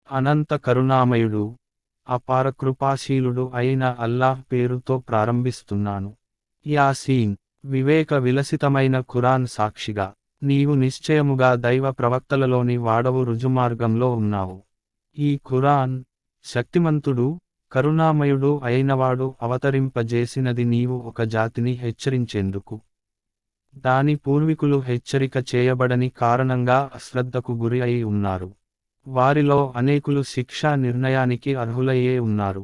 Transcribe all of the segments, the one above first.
అనంత కరుణామయుడు, అపార కృపాశీలుడు అయిన అల్లాహ్ పేరుతో ప్రారంభిస్తున్నాను. యాసీన్. వివేక విలసితమైన ఖురాన్ సాక్షిగా, నీవు నిశ్చయముగా దైవ ప్రవక్తలలోని వాడవు, రుజుమార్గంలో ఉన్నావు. ఈ ఖురాన్ శక్తిమంతుడు, కరుణామయుడు అయినవాడు అవతరింపజేసినది నీవు ఒక జాతిని హెచ్చరించేందుకు. దాని పూర్వీకులు హెచ్చరిక చేయబడని కారణంగా అశ్రద్ధకు గురి అయి ఉన్నారు. వారిలో అనేకులు శిక్షా నిర్ణయానికి అర్హులయ్యే ఉన్నారు.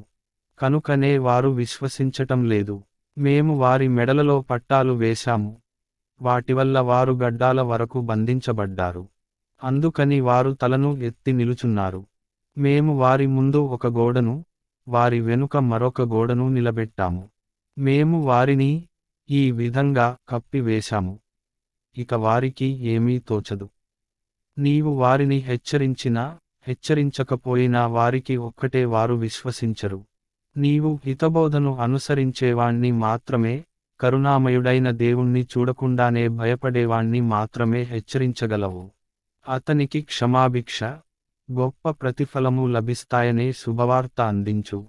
కనుకనే వారు విశ్వసించటం లేదు. మేము వారి మెడలలో పట్టాలు వేశాము, వాటివల్ల వారు గడ్డాల వరకు బంధించబడ్డారు. అందుకని వారు తలను ఎత్తి నిలుచున్నారు. మేము వారి ముందు ఒక గోడను, వారి వెనుక మరొక గోడను నిలబెట్టాము. మేము వారిని ఈ విధంగా కప్పివేశాము, ఇక వారికి ఏమీ తోచదు. నీవు వారిని హెచ్చరించినా హెచ్చరించకపోయినా వారికి ఒక్కటే, వారు విశ్వసించరు. నీవు హితబోధను అనుసరించేవాణ్ణి మాత్రమే, కరుణామయుడైన దేవుణ్ణి చూడకుండానే భయపడేవాణ్ణి మాత్రమే హెచ్చరించగలవు. అతనికి క్షమాభిక్ష, గొప్ప ప్రతిఫలము లభిస్తాయనే శుభవార్త అందించు.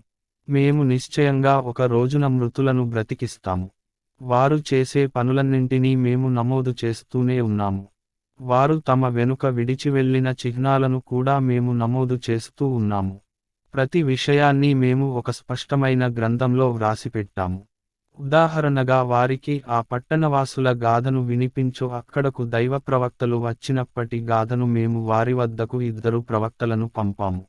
మేము నిశ్చయంగా ఒక రోజున మృతులను బ్రతికిస్తాము. వారు చేసే పనులన్నింటినీ మేము నమోదు చేస్తూనే ఉన్నాము. వారు తమ వెనుక విడిచివెళ్లిన చిహ్నాలను కూడా మేము నమోదు చేస్తూ ఉన్నాము. ప్రతి విషయాన్ని మేము ఒక స్పష్టమైన గ్రంథంలో వ్రాసిపెట్టాము. ఉదాహరణగా వారికి ఆ పట్టణవాసుల గాథను వినిపించు. అక్కడకు దైవ ప్రవక్తలు వచ్చినప్పటి గాథను మేము వారి వద్దకు 2 ప్రవక్తలను పంపాము.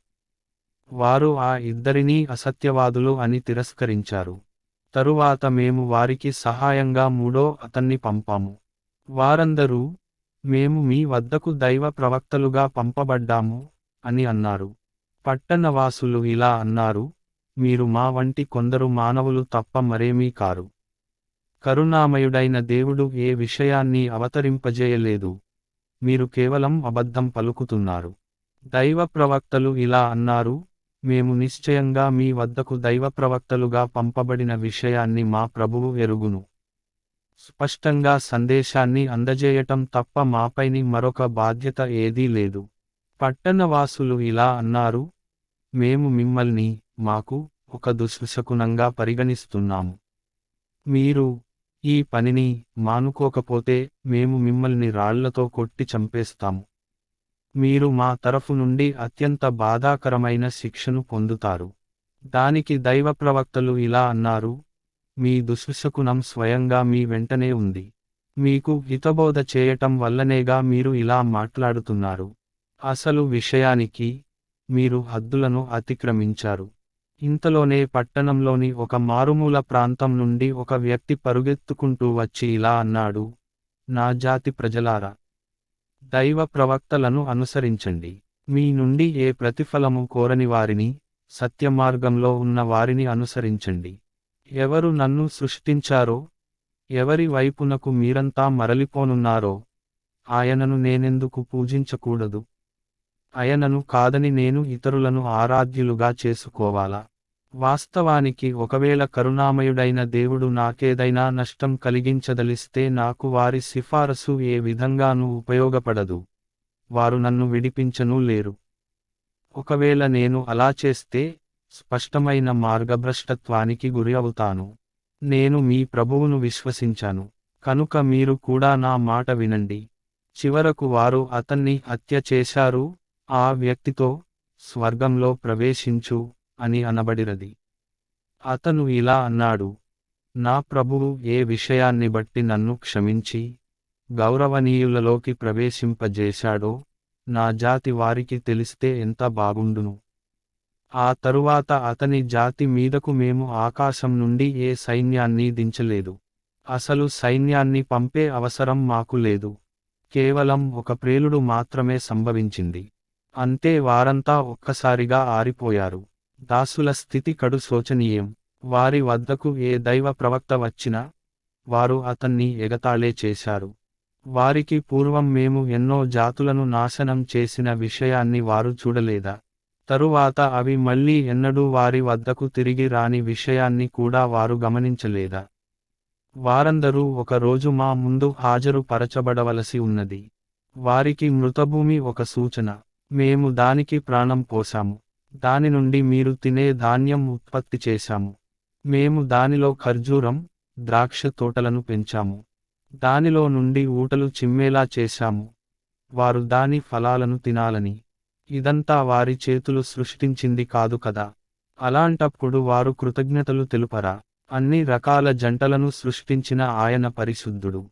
వారు ఆ ఇద్దరినీ అసత్యవాదులు అని తిరస్కరించారు. తరువాత మేము వారికి సహాయంగా 3వ అతన్ని పంపాము. వారందరూ, మేము మీ వద్దకు దైవ ప్రవక్తలుగా పంపబడ్డాము అని అన్నారు. పట్టణవాసులు ఇలా అన్నారు, మీరు మా వంటి కొందరు మానవులు తప్ప మరేమీ కారు. కరుణామయుడైన దేవుడు ఏ విషయాన్ని అవతరింపజేయలేదు. మీరు కేవలం అబద్ధం పలుకుతున్నారు. దైవ ప్రవక్తలు ఇలా అన్నారు, మేము నిశ్చయంగా మీ వద్దకు దైవ ప్రవక్తలుగా పంపబడిన విషయాన్ని మా ప్రభువు ఎరుగును. స్పష్టంగా సందేశాన్ని అందజేయటం తప్ప మాపైని మరొక బాధ్యత ఏదీ లేదు. పట్టణవాసులు ఇలా అన్నారు, మేము మిమ్మల్ని మాకు ఒక దుశ్శకునంగా పరిగణిస్తున్నాము. మీరు ఈ పనిని మానుకోకపోతే మేము మిమ్మల్ని రాళ్లతో కొట్టి చంపేస్తాము. మీరు మా తరఫు నుండి అత్యంత బాధాకరమైన శిక్షను పొందుతారు. దానికి దైవ ప్రవక్తలు ఇలా అన్నారు, మీ దుశ్శకునం స్వయంగా మీ వెంటనే ఉంది. మీకు హితబోధ చేయటం వల్లనేగా మీరు ఇలా మాట్లాడుతున్నారు. అసలు విషయానికి మీరు హద్దులను అతిక్రమించారు. ఇంతలోనే పట్టణంలోని ఒక మారుమూల ప్రాంతం నుండి ఒక వ్యక్తి పరుగెత్తుకుంటూ వచ్చి ఇలా అన్నాడు, నా జాతి ప్రజలారా, దైవ ప్రవక్తలను అనుసరించండి. మీ నుండి ఏ ప్రతిఫలము కోరని వారిని, సత్యమార్గంలో ఉన్న వారిని అనుసరించండి. ఎవరు నన్ను సృష్టించారో, ఎవరి వైపునకు మీరంతా మరలిపోనున్నారో, ఆయనను నేనెందుకు పూజించకూడదు? ఆయనను కాదని నేను ఇతరులను ఆరాధ్యులుగా చేసుకోవాలా? వాస్తవానికి ఒకవేళ కరుణామయుడైన దేవుడు నాకేదైనా నష్టం కలిగించదలిస్తే నాకు వారి సిఫారసు ఏ విధంగానూ ఉపయోగపడదు. వారు నన్ను విడిపించనూ లేరు. ఒకవేళ నేను అలా చేస్తే స్పష్టమైన మార్గభ్రష్టత్వానికి గురి అవుతాను. నేను మీ ప్రభువును విశ్వసించాను, కనుక మీరు కూడా నా మాట వినండి. చివరకు వారు అతన్ని హత్య చేశారు. ఆ వ్యక్తితో, స్వర్గంలో ప్రవేశించు అని అనబడినది. అతను ఇలా అన్నాడు, నా ప్రభువు ఏ విషయాన్ని బట్టి నన్ను క్షమించి గౌరవనీయులలోకి ప్రవేశింపజేశాడో నా జాతి వారికి తెలిస్తే ఎంత బాగుండును. ఆ తరువాత అతని జాతి మీదకు మేము ఆకాశం నుండి ఏ సైన్యాన్ని దించలేదు. అసలు సైన్యాన్ని పంపే అవసరం మాకు లేదు. కేవలం ఒక ప్రేలుడు మాత్రమే సంభవించింది. అంతే, వారంతా ఒక్కసారిగా ఆరిపోయారు. దాసుల స్థితి కడు శోచనీయం. వారి వద్దకు ఏ దైవ ప్రవక్త వచ్చినా వారు అతన్ని ఎగతాళే చేశారు. వారికి పూర్వం మేము ఎన్నో జాతులను నాశనం చేసిన విషయాన్ని వారు చూడలేదా? తరువాత అవి మళ్ళీ ఎన్నడూ వారి వద్దకు తిరిగి రాని విషయాన్ని కూడా వారు గమనించలేదా? వారందరూ ఒక రోజు మా ముందు హాజరు పరచబడవలసి ఉన్నది. వారికి మృతభూమి ఒక సూచన. మేము దానికి ప్రాణం పోశాము, దాని నుండి మీరు తినే ధాన్యం ఉత్పత్తి చేశాము. మేము దానిలో ఖర్జూరం, ద్రాక్ష తోటలను పెంచాము, దానిలో నుండి ఊటలు చిమ్మేలా చేశాము, వారు దాని ఫలాలను తినాలని. ఇదంతా వారి చేతులు సృష్టించింది కాదు కదా. అలాంటప్పుడు వారు కృతజ్ఞతలు తెలుపరా? అన్ని రకాల జంటలను సృష్టించిన ఆయన పరిశుద్ధుడు.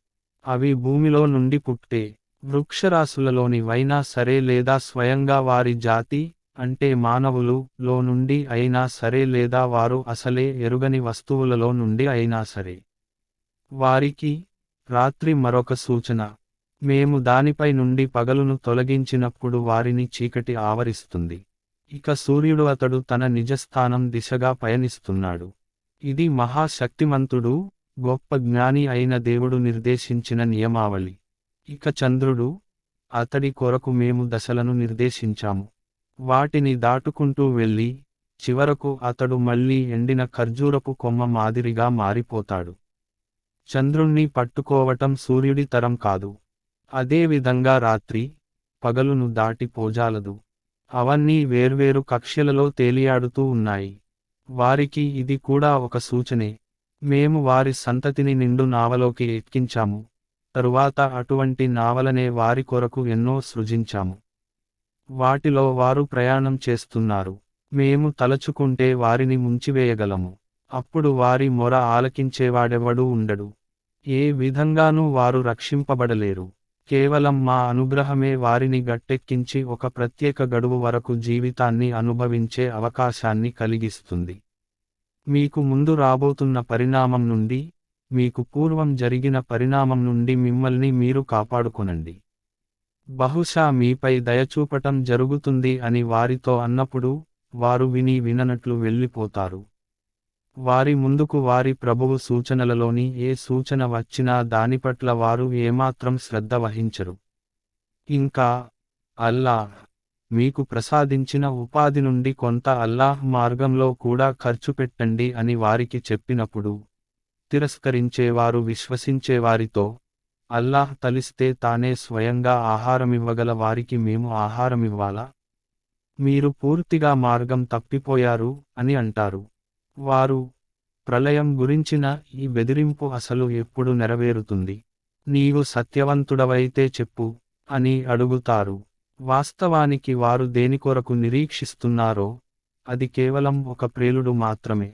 అవి భూమిలో నుండి పుట్టే వృక్షరాశులలోని వైనా సరే లేదా స్వయంగా వారి జాతి, అంటే మానవులు, లో నుండి అయినా సరే లేదా వారు అసలే ఎరుగని వస్తువులలో నుండి అయినా సరే. వారికి రాత్రి మరొక సూచన. మేము దానిపై నుండి పగలును తొలగించినప్పుడు వారిని చీకటి ఆవరిస్తుంది. ఇక సూర్యుడు అతడు తన నిజస్థానం దిశగా పయనిస్తున్నాడు. ఇది మహాశక్తిమంతుడు, గొప్ప జ్ఞాని అయిన దేవుడు నిర్దేశించిన నియమావళి. ఇక చంద్రుడు, అతడి కొరకు మేము దశలను నిర్దేశించాము. వాటిని దాటుకుంటూ వెళ్ళి, చివరకు అతడు మళ్ళీ ఎండిన ఖర్జూరపు కొమ్మ మాదిరిగా మారిపోతాడు. చంద్రుణ్ణి పట్టుకోవటం సూర్యుడి తరం కాదు. అదేవిధంగా రాత్రి, పగలును దాటి పోజాలదు. అవన్నీ వేర్వేరు కక్ష్యలలో తేలియాడుతూ ఉన్నాయి. వారికి ఇది కూడా ఒక సూచనే. మేము వారి సంతతిని నిండు నావలోకి ఎక్కించాము, తరువాత అటువంటి నావలనే వారి కొరకు ఎన్నో సృజించాము. వాటిలో వారు ప్రయాణం చేస్తున్నారు. మేము తలచుకుంటే వారిని ముంచివేయగలము, అప్పుడు వారి మొర ఆలకించేవాడెవడూ ఉండడు. ఏ విధంగానూ వారు రక్షింపబడలేరు. కేవలం మా అనుగ్రహమే వారిని గట్టెక్కించి ఒక ప్రత్యేక గడువు వరకు జీవితాన్ని అనుభవించే అవకాశాన్ని కలిగిస్తుంది. మీకు ముందు రాబోతున్న పరిణామం నుండి, మీకు పూర్వం జరిగిన పరిణామం నుండి మిమ్మల్ని మీరు కాపాడుకొనండి. బహుశా మీపై దయచూపటం జరుగుతుంది అని వారితో అన్నప్పుడు, వారు విని విననట్లు వెళ్ళిపోతారు. వారి ముందుకు వారి ప్రభువు సూచనలలోని ఏ సూచన వచ్చినా దానిపట్ల వారు ఏమాత్రం శ్రద్ధ వహించరు. ఇంకా, అల్లాహ్ మీకు ప్రసాదించిన ఉపాధి నుండి కొంత అల్లాహ్ మార్గంలో కూడా ఖర్చు పెట్టండి అని వారికి చెప్పినప్పుడు, తిరస్కరించేవారు విశ్వసించేవారితో, అల్లాహ్ తలిస్తే తానే స్వయంగా ఆహారమివ్వగల వారికి మేము ఆహారమివ్వాలా? మీరు పూర్తిగా మార్గం తప్పిపోయారు అని అంటారు. వారు, ప్రళయం గురించిన ఈ బెదిరింపు అసలు ఎప్పుడు నెరవేరుతుంది? నీవు సత్యవంతుడవైతే చెప్పు అని అడుగుతారు. వాస్తవానికి వారు దేనికొరకు నిరీక్షిస్తున్నారో, అది కేవలం ఒక ప్రేలుడు మాత్రమే.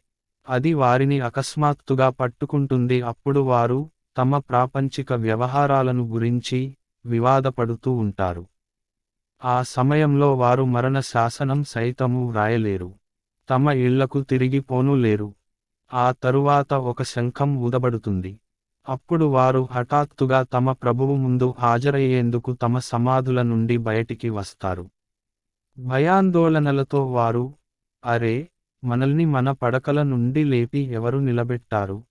అది వారిని అకస్మాత్తుగా పట్టుకుంటుంది. అప్పుడు వారు తమ ప్రాపంచిక వ్యవహారాలను గురించి వివాదపడుతూ ఉంటారు. ఆ సమయంలో వారు మరణ శాసనం సైతము వ్రాయలేరు, తమ ఇళ్లకు తిరిగి పోనూలేరు. ఆ తరువాత ఒక శంఖం ఊదబడుతుంది. అప్పుడు వారు హఠాత్తుగా తమ ప్రభువు ముందు హాజరయ్యేందుకు తమ సమాధుల నుండి బయటికి వస్తారు. భయాందోళనలతో వారు, అరే, మనల్ని మన పడకల నుండి లేపి ఎవరు నిలబెట్టారు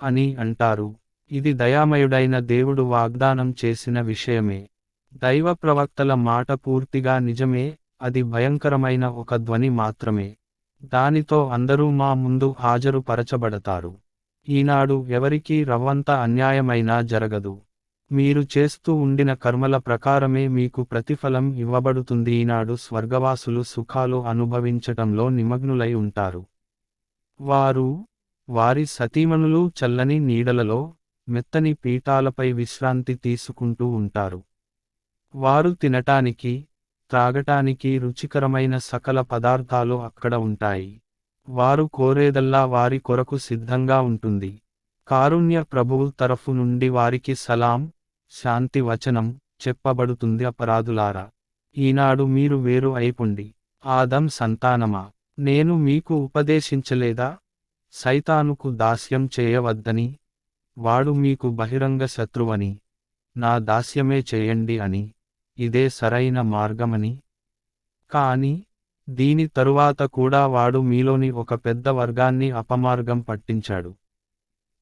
అని అంటారు. ఇది దయామయుడైన దేవుడు వాగ్దానం చేసిన విషయమే. దైవ ప్రవక్తల మాట పూర్తిగా నిజమే. అది భయంకరమైన ఒక ధ్వని మాత్రమే. దానితో అందరూ మా ముందు హాజరు పరచబడతారు. ఈనాడు ఎవరికీ రవ్వంత అన్యాయమైనా జరగదు. మీరు చేస్తూ ఉండిన కర్మల ప్రకారమే మీకు ప్రతిఫలం ఇవ్వబడుతుంది. ఈనాడు స్వర్గవాసులు సుఖాలు అనుభవించటంలో నిమగ్నులై ఉంటారు. వారు, వారి సతీమణులు చల్లని నీడలలో, మెత్తని పీఠాలపై విశ్రాంతి తీసుకుంటూ ఉంటారు. వారు తినటానికి, త్రాగటానికి రుచికరమైన సకల పదార్థాలు అక్కడ ఉంటాయి. వారు కోరేదల్లా వారి కొరకు సిద్ధంగా ఉంటుంది. కారుణ్య ప్రభువు తరఫు నుండి వారికి సలాం, శాంతి వచనం చెప్పబడుతుంది. అపరాధులారా, ఈనాడు మీరు వేరు అయిపొండి. ఆదం సంతానమా, నేను మీకు ఉపదేశించలేదా? సైతానుకు దాస్యం చేయవద్దని, వాడు మీకు బహిరంగ శత్రువని, నా దాస్యమే చేయండి అని, ఇదే సరైన మార్గమని. కాని దీని తరువాత కూడా వాడు మీలోని ఒక పెద్ద వర్గాన్ని అపమార్గం పట్టించాడు.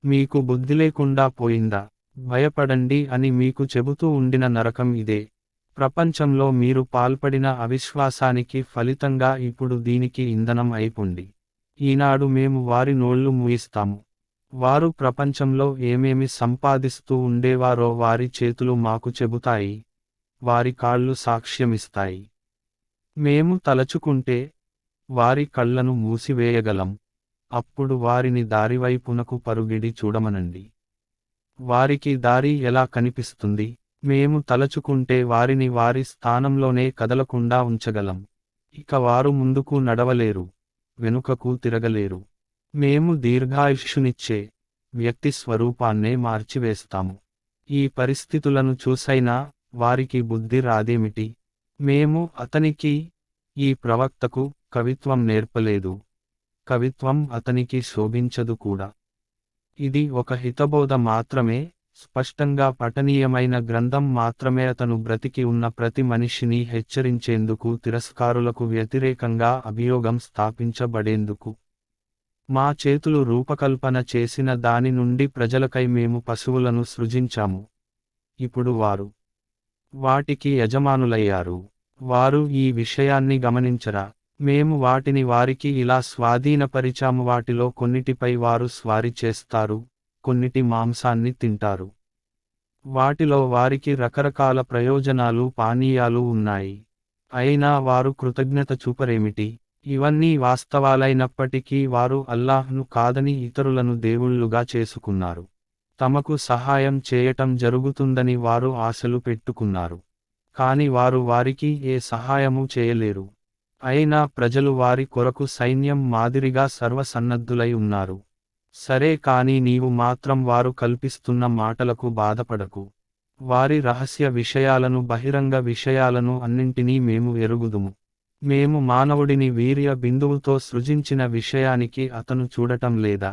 మీకు బుద్ధిలేకుండా పోయిందా? భయపడండి అని మీకు చెబుతూ ఉండిన నరకం ఇదే. ప్రపంచంలో మీరు పాల్పడిన అవిశ్వాసానికి ఫలితంగా ఇప్పుడు దీనికి ఇంధనం అయిపొండి. ఈనాడు మేము వారి నోళ్లు మూయిస్తాము. వారు ప్రపంచంలో ఏమేమి సంపాదిస్తూ ఉండేవారో వారి చేతులు మాకు చెబుతాయి, వారి కాళ్ళు సాక్ష్యమిస్తాయి. మేము తలచుకుంటే వారి కళ్ళను మూసివేయగలం, అప్పుడు వారిని దారివైపునకు పరుగిడి చూడమనండి. వారికి దారి ఎలా కనిపిస్తుంది? మేము తలచుకుంటే వారిని వారి స్థానంలోనే కదలకుండా ఉంచగలం. ఇక వారు ముందుకు నడవలేరు, వెనుకకు తిరగలేరు. మేము దీర్ఘాయుష్షునిచ్చే వ్యక్తి స్వరూపాన్నే మార్చివేస్తాము. ఈ పరిస్థితులను చూసైనా వారికి బుద్ధి రాదేమిటి? మేము అతనికి, ఈ ప్రవక్తకు, కవిత్వం నేర్పలేదు. కవిత్వం అతనికి శోభించదు కూడా. ఇది ఒక హితబోధ మాత్రమే, స్పష్టంగా పఠనీయమైన గ్రంథం మాత్రమే. అతను బ్రతికి ఉన్న ప్రతి మనిషిని హెచ్చరించేందుకు, తిరస్కారులకు వ్యతిరేకంగా అభియోగం స్థాపించబడేందుకు. మా చేతులు రూపకల్పన చేసిన దాని నుండి ప్రజలకై మేము పశువులను సృజించాము. ఇప్పుడు వారు వాటికి యజమానులయ్యారు. వారు ఈ విషయాన్ని గమనించరా? మేము వాటిని వారికి ఇలా స్వాధీనపరిచాము. వాటిలో కొన్నిటిపై వారు స్వారీ చేస్తారు, కొన్నిటి మాంసాన్ని తింటారు. వాటిలో వారికి రకరకాల ప్రయోజనాలు, పానీయాలు ఉన్నాయి. అయినా వారు కృతజ్ఞత చూపరేమిటి? ఇవన్నీ వాస్తవాలైనప్పటికీ వారు అల్లాహ్ను కాదని ఇతరులను దేవుళ్ళుగా చేసుకున్నారు. తమకు సహాయం చేయటం జరుగుతుందని వారు ఆశలు పెట్టుకున్నారు. కాని వారు వారికి ఏ సహాయమూ చేయలేరు. అయినా ప్రజలు వారి కొరకు సైన్యం మాదిరిగా సర్వసన్నద్ధులై ఉన్నారు. సరే, కాని నీవు మాత్రం వారు కల్పిస్తున్న మాటలకు బాధపడకు. వారి రహస్య విషయాలను, బహిరంగ విషయాలను అన్నింటినీ మేము ఎరుగుదుము. మేము మానవుడిని వీర్య బిందువుతో సృజించిన విషయానికి అతను చూడటం లేదా?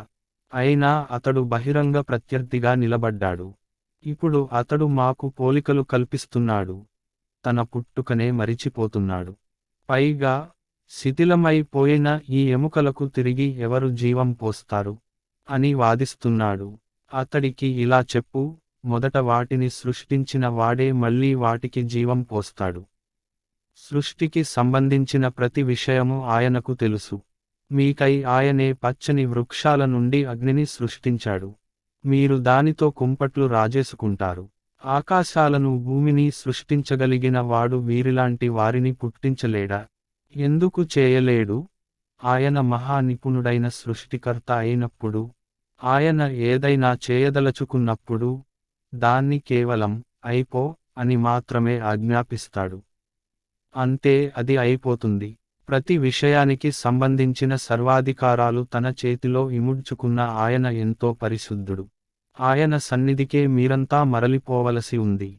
అయినా అతడు బహిరంగ ప్రత్యర్థిగా నిలబడ్డాడు. ఇప్పుడు అతడు మాకు పోలికలు కల్పిస్తున్నాడు, తన పుట్టుకనే మరిచిపోతున్నాడు. పైగా శిథిలమైపోయిన ఈ ఎముకలకు తిరిగి ఎవరు జీవం పోస్తారు అని వాదిస్తున్నాడు. అతడికి ఇలా చెప్పు, మొదట వాటిని సృష్టించిన వాడే మళ్ళీ వాటికి జీవం పోస్తాడు. సృష్టికి సంబంధించిన ప్రతి విషయము ఆయనకు తెలుసు. మీకై ఆయనే పచ్చని వృక్షాల నుండి అగ్నిని సృష్టించాడు. మీరు దానితో కుంపట్లు రాజేసుకుంటారు. ఆకాశాలను, భూమిని సృష్టించగలిగిన వాడు వీరిలాంటి వారిని పుట్టించలేడా? ఎందుకు చేయలేడు? ఆయన మహా నిపుణుడైన సృష్టికర్త అయినప్పుడు, ఆయన ఏదైనా చేయదలచుకున్నప్పుడు దాన్ని కేవలం అయిపో అని మాత్రమే ఆజ్ఞాపిస్తాడు. అంతే, అది అయిపోతుంది. ప్రతి విషయానికి సంబంధించిన సర్వాధికారాలు తన చేతిలో ఇముడ్చుకున్న ఆయన ఎంతో పరిశుద్ధుడు. ఆయన సన్నిధికే మీరంతా మరలిపోవలసి ఉంది.